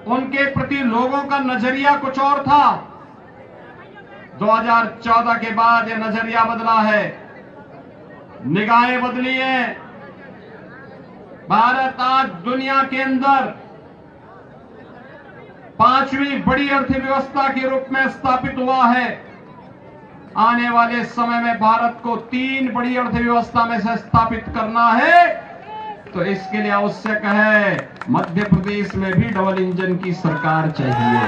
उनके प्रति लोगों का नजरिया कुछ और था। 2014 के बाद यह नजरिया बदला है, निगाहें बदली हैं। भारत आज दुनिया के अंदर 5वीं बड़ी अर्थव्यवस्था के रूप में स्थापित हुआ है। आने वाले समय में भारत को 3 बड़ी अर्थव्यवस्था में से स्थापित करना है, तो इसके लिए आवश्यक है मध्य प्रदेश में भी डबल इंजन की सरकार चाहिए।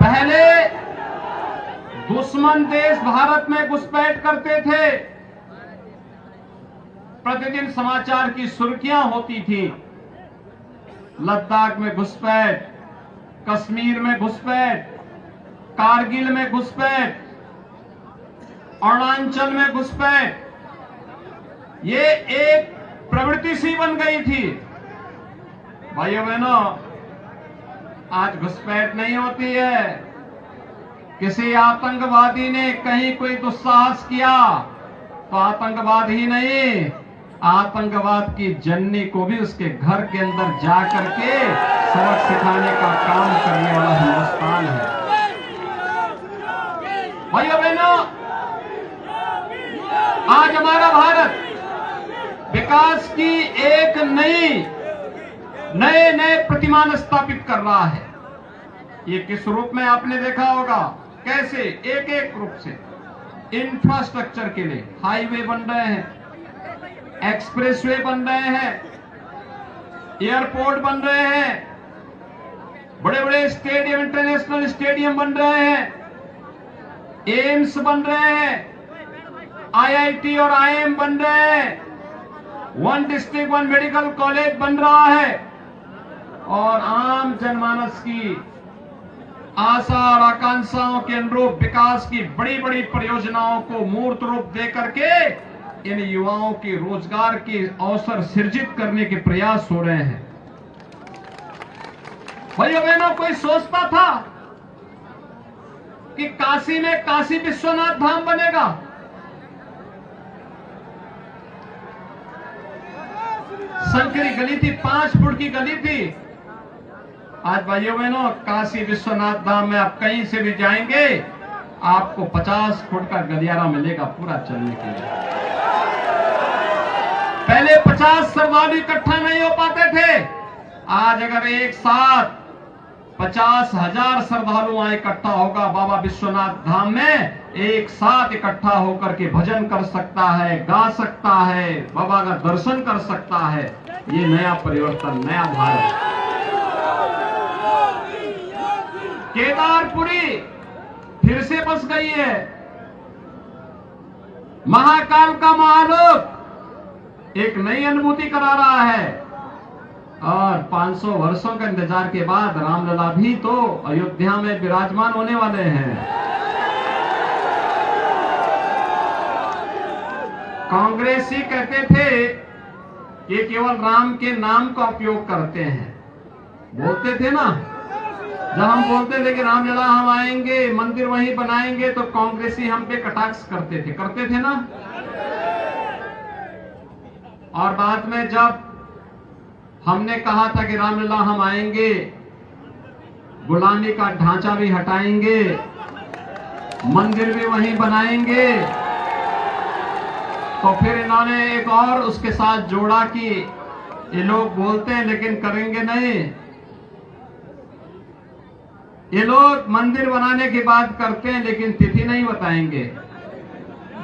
पहले दुश्मन देश भारत में घुसपैठ करते थे, प्रतिदिन समाचार की सुर्खियां होती थी। लद्दाख में घुसपैठ, कश्मीर में घुसपैठ, कारगिल में घुसपैठ, अरुणाचल में घुसपैठ, ये एक प्रवृत्ति सी बन गई थी। भाइयों बहनों, आज घुसपैठ नहीं होती है। किसी आतंकवादी ने कहीं कोई दुस्साहस किया तो आतंकवाद ही नहीं, आतंकवाद की जननी को भी उसके घर के अंदर जाकर के सबक सिखाने का काम करने वाला हिंदुस्तान है। भाइयों बहनों, आज हमारा भारत विकास की एक नए प्रतिमान स्थापित कर रहा है। ये किस रूप में आपने देखा होगा, कैसे एक एक रूप से इंफ्रास्ट्रक्चर के लिए हाईवे बन रहे हैं, एक्सप्रेसवे बन रहे हैं, एयरपोर्ट बन रहे हैं, बड़े बड़े स्टेडियम, इंटरनेशनल स्टेडियम बन रहे हैं, एम्स बन रहे हैं, आईआईटी और आईएम बन रहे हैं, 1 डिस्ट्रिक्ट 1 मेडिकल कॉलेज बन रहा है, और आम जनमानस की आशा और आकांक्षाओं के अनुरूप विकास की बड़ी बड़ी परियोजनाओं को मूर्त रूप दे करके इन युवाओं के रोजगार के अवसर सृजित करने के प्रयास हो रहे हैं। भाइयों बहनों, कोई सोचता था कि काशी में काशी विश्वनाथ धाम बनेगा? संकरी गली थी, 5 फुट की गली थी। आज भाइयों बहनों, काशी विश्वनाथ धाम में आप कहीं से भी जाएंगे, आपको 50 फुट का गलियारा मिलेगा पूरा चलने के लिए। पहले 50 श्रद्धालु इकट्ठा नहीं हो पाते थे, आज अगर एक साथ 50,000 श्रद्धालु वहां इकट्ठा होगा बाबा विश्वनाथ धाम में, एक साथ इकट्ठा होकर के भजन कर सकता है, गा सकता है, बाबा का दर्शन कर सकता है। ये नया परिवर्तन, नया भारत। केदारपुरी फिर से बस गई है। महाकाल का महालोक एक नई अनुभूति करा रहा है, और 500 वर्षों का इंतजार के बाद रामलला भी तो अयोध्या में विराजमान होने वाले हैं। कांग्रेसी कहते थे कि केवल राम के नाम का उपयोग करते हैं, बोलते थे ना, जब हम बोलते थे कि रामलला हम आएंगे, मंदिर वहीं बनाएंगे, तो कांग्रेसी हम पे कटाक्ष करते थे ना। और बाद में जब हमने कहा था कि रामलला हम आएंगे, गुलामी का ढांचा भी हटाएंगे, मंदिर भी वहीं बनाएंगे, तो फिर इन्होंने एक और उसके साथ जोड़ा कि ये लोग बोलते हैं लेकिन करेंगे नहीं। ये लोग मंदिर बनाने की बात करते हैं लेकिन तिथि नहीं बताएंगे।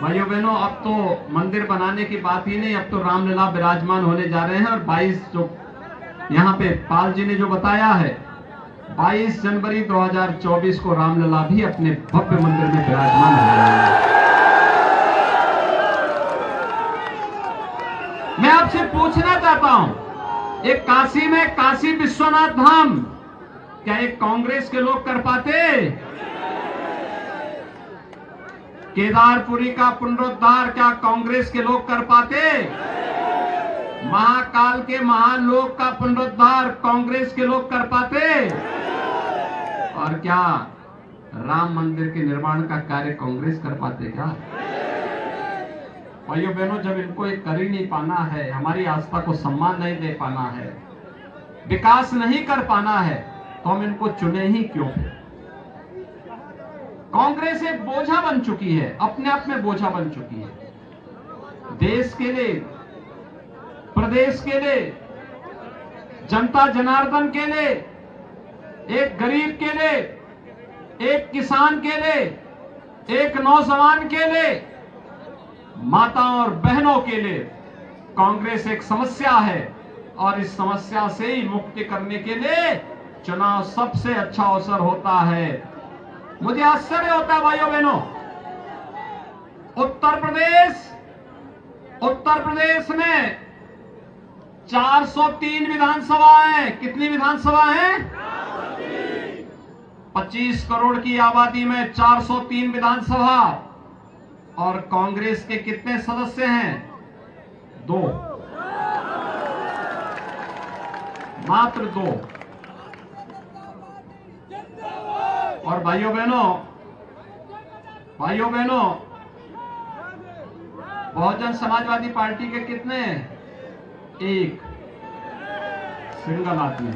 भाइयों बहनों, अब तो मंदिर बनाने की बात ही नहीं, अब तो रामलला विराजमान होने जा रहे हैं। और 22 जो यहाँ पे पाल जी ने जो बताया है, 22 जनवरी 2024 को रामलला भी अपने भव्य मंदिर में विराजमान हो रहे हैं। मैं आपसे पूछना चाहता हूं, एक काशी में काशी विश्वनाथ धाम क्या एक कांग्रेस के लोग कर पाते? केदारपुरी का पुनरुद्धार क्या कांग्रेस के लोग कर पाते? महाकाल के महालोक का पुनरुद्धार कांग्रेस के लोग कर पाते? और क्या राम मंदिर के निर्माण का कार्य कांग्रेस कर पाते क्या? भाइयों बहनों, जब इनको ये कर ही नहीं पाना है, हमारी आस्था को सम्मान नहीं दे पाना है, विकास नहीं कर पाना है, तो हम इनको चुने ही क्यों? कांग्रेस एक बोझा बन चुकी है, अपने आप में बोझा बन चुकी है। देश के लिए, प्रदेश के लिए, जनता जनार्दन के लिए, एक गरीब के लिए, एक किसान के लिए, एक नौजवान के लिए, माताओं और बहनों के लिए कांग्रेस एक समस्या है। और इस समस्या से ही मुक्ति करने के लिए चुनाव सबसे अच्छा अवसर होता है। मुझे आश्चर्य होता है भाइयों बहनों, उत्तर प्रदेश में 403 विधानसभा है। कितनी विधानसभा है? 25 करोड़ की आबादी में 403 विधानसभा। और कांग्रेस के कितने सदस्य हैं? 2, मात्र 2। और भाइयों बहनों, बहुजन समाजवादी पार्टी के कितने? 1 सिंगल आदमी।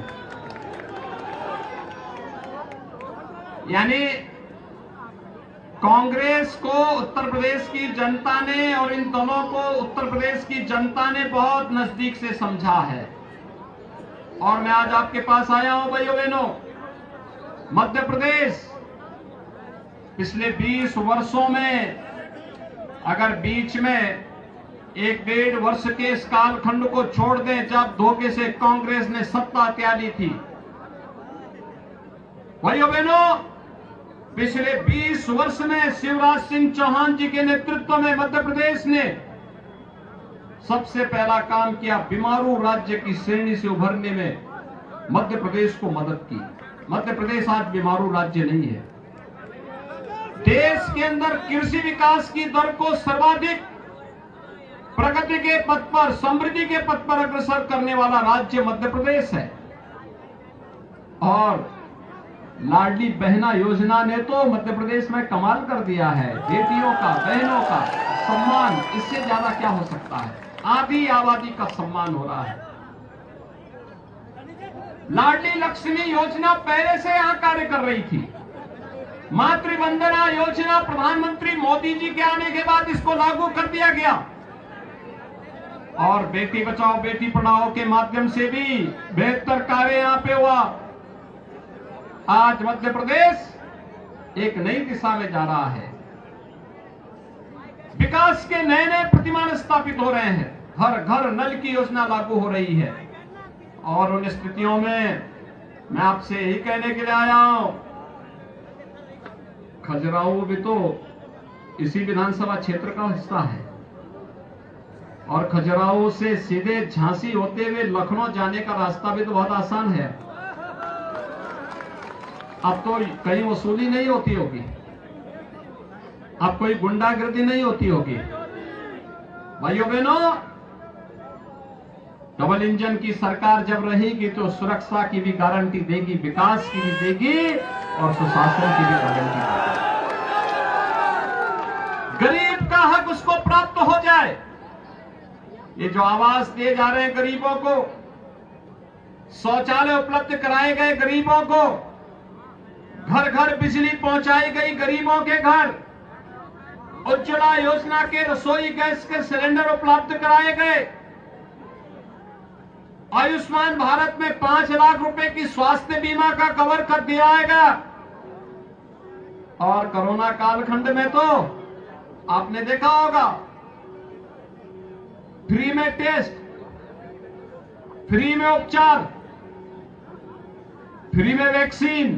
यानी कांग्रेस को उत्तर प्रदेश की जनता ने, और इन दलों को उत्तर प्रदेश की जनता ने बहुत नजदीक से समझा है। और मैं आज आपके पास आया हूं भाइयों बहनों। मध्य प्रदेश पिछले 20 वर्षों में, अगर बीच में 1-1.5 वर्ष के इस कालखंड को छोड़ दें जब धोखे से कांग्रेस ने सत्ता त्यागी थी, भाइयों बहनों, पिछले 20 वर्ष में शिवराज सिंह चौहान जी के नेतृत्व में मध्य प्रदेश ने सबसे पहला काम किया, बीमारू राज्य की श्रेणी से उभरने में मध्य प्रदेश को मदद की। मध्य प्रदेश आज बीमारू राज्य नहीं है। देश के अंदर कृषि विकास की दर को सर्वाधिक प्रगति के पथ पर, समृद्धि के पथ पर अग्रसर करने वाला राज्य मध्य प्रदेश है। और लाडली बहना योजना ने तो मध्य प्रदेश में कमाल कर दिया है। बेटियों का, बहनों का सम्मान, इससे ज्यादा क्या हो सकता है? आधी आबादी का सम्मान हो रहा है। लाडली लक्ष्मी योजना पहले से यहां कार्य कर रही थी। मातृवंदना योजना प्रधानमंत्री मोदी जी के आने के बाद इसको लागू कर दिया गया। और बेटी बचाओ बेटी पढ़ाओ के माध्यम से भी बेहतर कार्य यहां पे हुआ। आज मध्य प्रदेश एक नई दिशा में जा रहा है। विकास के नए नए प्रतिमान स्थापित हो रहे हैं। हर घर नल की योजना लागू हो रही है। और उन स्थितियों में मैं आपसे यही कहने के लिए आया हूं, खजुराहो भी तो इसी विधानसभा क्षेत्र का हिस्सा है। और खजुराहो से सीधे झांसी होते हुए लखनऊ जाने का रास्ता भी तो बहुत आसान है। अब तो कहीं वसूली नहीं होती होगी, अब कोई गुंडागर्दी नहीं होती होगी। भाइयों बहनों, डबल इंजन की सरकार जब रहेगी तो सुरक्षा की भी गारंटी देगी, विकास की भी देगी और सुशासन की भी गारंटी देगी। गरीब का हक उसको प्राप्त हो जाए। ये जो आवास दिए जा रहे हैं गरीबों को, शौचालय उपलब्ध कराए गए गरीबों को, घर घर बिजली पहुंचाई गई गरीबों के घर, उज्ज्वला योजना के रसोई गैस के सिलेंडर उपलब्ध कराए गए, आयुष्मान भारत में 5 लाख रुपए की स्वास्थ्य बीमा का कवर कर दिया गया। और कोरोना कालखंड में तो आपने देखा होगा, फ्री में टेस्ट, फ्री में उपचार, फ्री में वैक्सीन।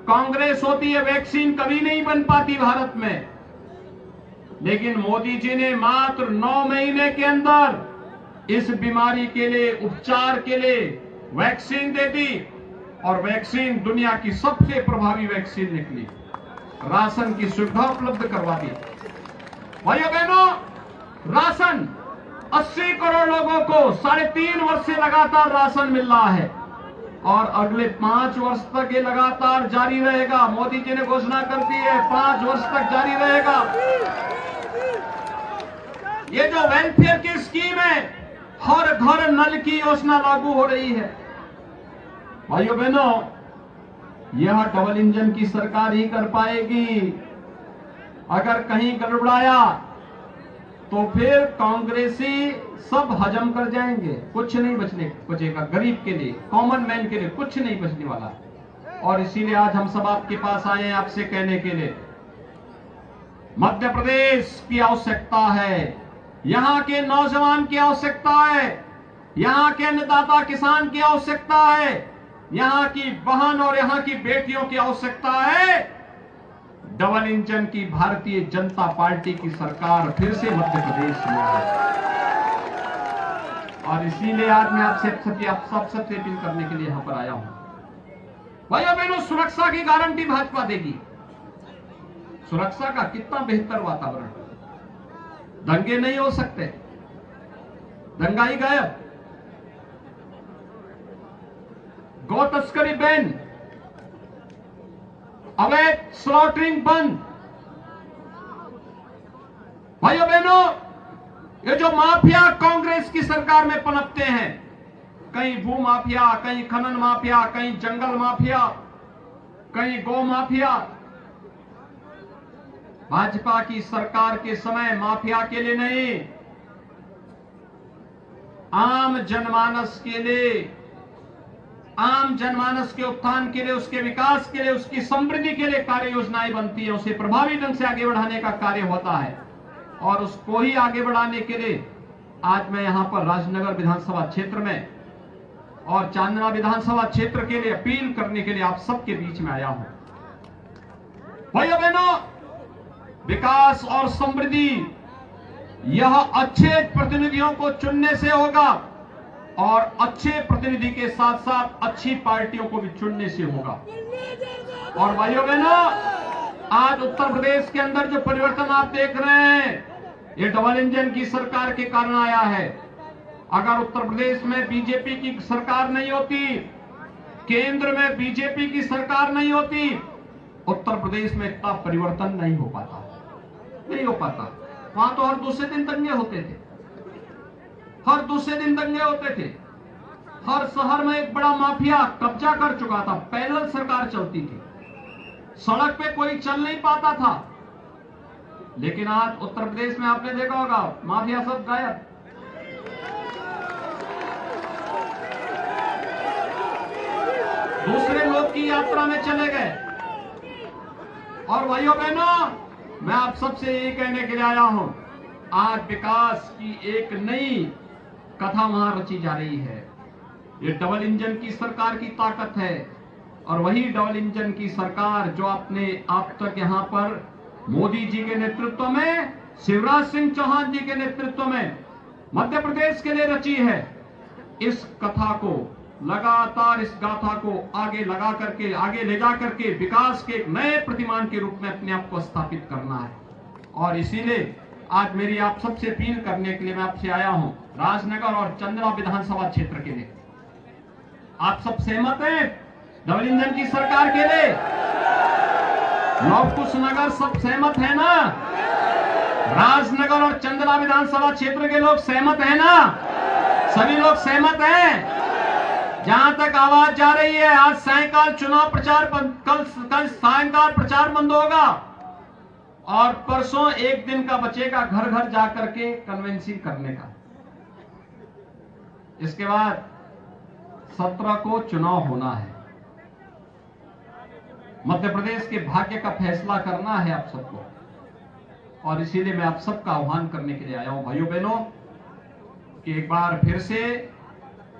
कांग्रेस होती है वैक्सीन कभी नहीं बन पाती भारत में, लेकिन मोदी जी ने मात्र 9 महीने के अंदर इस बीमारी के लिए, उपचार के लिए वैक्सीन दे दी। और वैक्सीन दुनिया की सबसे प्रभावी वैक्सीन निकली। राशन की सुविधा उपलब्ध करवा दी। भाइयों बहनों, राशन 80 करोड़ लोगों को 3.5 वर्ष से लगातार राशन मिल रहा है और अगले 5 वर्ष तक ये लगातार जारी रहेगा। मोदी जी ने घोषणा कर दी है 5 वर्ष तक जारी रहेगा। ये जो वेलफेयर की स्कीम है, हर घर नल की योजना लागू हो रही है। भाइयों बहनों, यह डबल इंजन की सरकार ही कर पाएगी। अगर कहीं गड़बड़ाया तो फिर कांग्रेसी सब हजम कर जाएंगे, कुछ नहीं बचेगा। गरीब के लिए, कॉमन मैन के लिए कुछ नहीं बचने वाला। और इसीलिए आज हम सब आपके पास आए हैं आपसे कहने के लिए, मध्य प्रदेश की आवश्यकता है, यहां के नौजवान की आवश्यकता है, यहां के अन्नदाता किसान की आवश्यकता है, यहां की बहन और यहां की बेटियों की आवश्यकता है। डबल इंजन की भारतीय जनता पार्टी की सरकार फिर से मध्य प्रदेश में है। और इसीलिए आज मैं आप सबसे अपील करने के लिए यहां पर आया हूं। भाइयों बहनों, सुरक्षा की गारंटी भाजपा देगी। सुरक्षा का कितना बेहतर वातावरण, दंगे नहीं हो सकते, दंगाई गायब, गौ तस्करी बैन, अवैध स्लॉटरिंग बंद। भाइयों बहनों, ये जो माफिया कांग्रेस की सरकार में पनपते हैं, कहीं भू माफिया, कहीं खनन माफिया, कहीं जंगल माफिया, कहीं गौ माफिया, भाजपा की सरकार के समय माफिया के लिए नहीं, आम जनमानस के लिए, आम जनमानस के उत्थान के लिए, उसके विकास के लिए, उसकी समृद्धि के लिए कार्य योजनाएं बनती है, उसे प्रभावी ढंग से आगे बढ़ाने का कार्य होता है। और उसको ही आगे बढ़ाने के लिए आज मैं यहां पर राजनगर विधानसभा क्षेत्र में और चांदना विधानसभा क्षेत्र के लिए अपील करने के लिए आप सबके बीच में आया हूं। भाइयों बहनों, विकास और समृद्धि यह अच्छे प्रतिनिधियों को चुनने से होगा और अच्छे प्रतिनिधि के साथ साथ अच्छी पार्टियों को भी चुनने से होगा। और भाइयों बहनों, आज उत्तर प्रदेश के अंदर जो परिवर्तन आप देख रहे हैं, ये डबल इंजन की सरकार के कारण आया है। अगर उत्तर प्रदेश में बीजेपी की सरकार नहीं होती, केंद्र में बीजेपी की सरकार नहीं होती, उत्तर प्रदेश में इतना परिवर्तन नहीं हो पाता, नहीं हो पाता। वहां तो हर दूसरे दिन दंगे होते थे, हर दूसरे दिन दंगे होते थे। हर शहर में एक बड़ा माफिया कब्जा कर चुका था, पैदल सरकार चलती थी, सड़क पे कोई चल नहीं पाता था। लेकिन आज उत्तर प्रदेश में आपने देखा होगा, माफिया सब गायब। दूसरे लोग की यात्रा में चले गए। और भाइयों बहनों, मैं आप सबसे यही कहने के लिए आया हूं, आज विकास की एक नई कथा वहां रची जा रही है। ये डबल इंजन की सरकार की ताकत है। और वही डबल इंजन की सरकार जो आपने आप तक यहां पर मोदी जी के नेतृत्व में, शिवराज सिंह चौहान जी के नेतृत्व में मध्य प्रदेश के लिए रची है। इस कथा को लगातार, इस गाथा को आगे लगा करके, आगे ले जा करके विकास के एक नए प्रतिमान के रूप में अपने आप को स्थापित करना है। और इसीलिए आज मेरी आप सबसे अपील करने के लिए मैं आपसे आया हूं, राजनगर और चंद्रा विधानसभा क्षेत्र के लिए। आप सब सहमत हैं डबल इंजन की सरकार के लिए? लवकुश नगर सब सहमत है ना? राजनगर और चंद्रा विधानसभा क्षेत्र के लोग सहमत है ना? सभी लोग सहमत हैं? जहां तक आवाज जा रही है, आज सायंकाल चुनाव प्रचार बंद, कल सायंकाल प्रचार बंद होगा और परसों एक दिन का बचेगा घर घर जाकर के कन्वेंसिंग करने का। इसके बाद 17 को चुनाव होना है। मध्य प्रदेश के भाग्य का फैसला करना है आप सबको। और इसीलिए मैं आप सबका आह्वान करने के लिए आया हूं भाइयों बहनों कि एक बार फिर से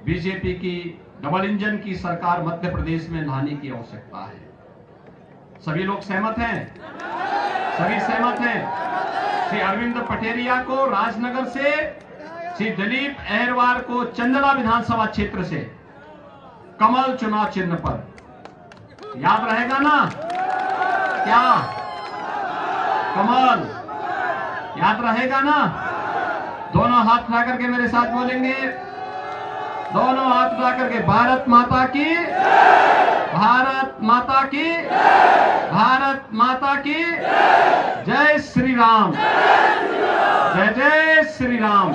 बीजेपी की डबल इंजन की सरकार मध्य प्रदेश में लाने की आवश्यकता है। सभी लोग सहमत हैं? सभी सहमत हैं? श्री अरविंद पटेरिया को राजनगर से, श्री दिलीप अहरवार को चंदला विधानसभा क्षेत्र से कमल चुनाव चिन्ह पर। याद रहेगा ना? क्या कमल याद रहेगा ना? दोनों हाथ उठा करके मेरे साथ बोलेंगे, दोनों हाथ उठा करके, भारत माता की, भारत माता की, भारत माता की जय श्री राम, जय जय श्री राम।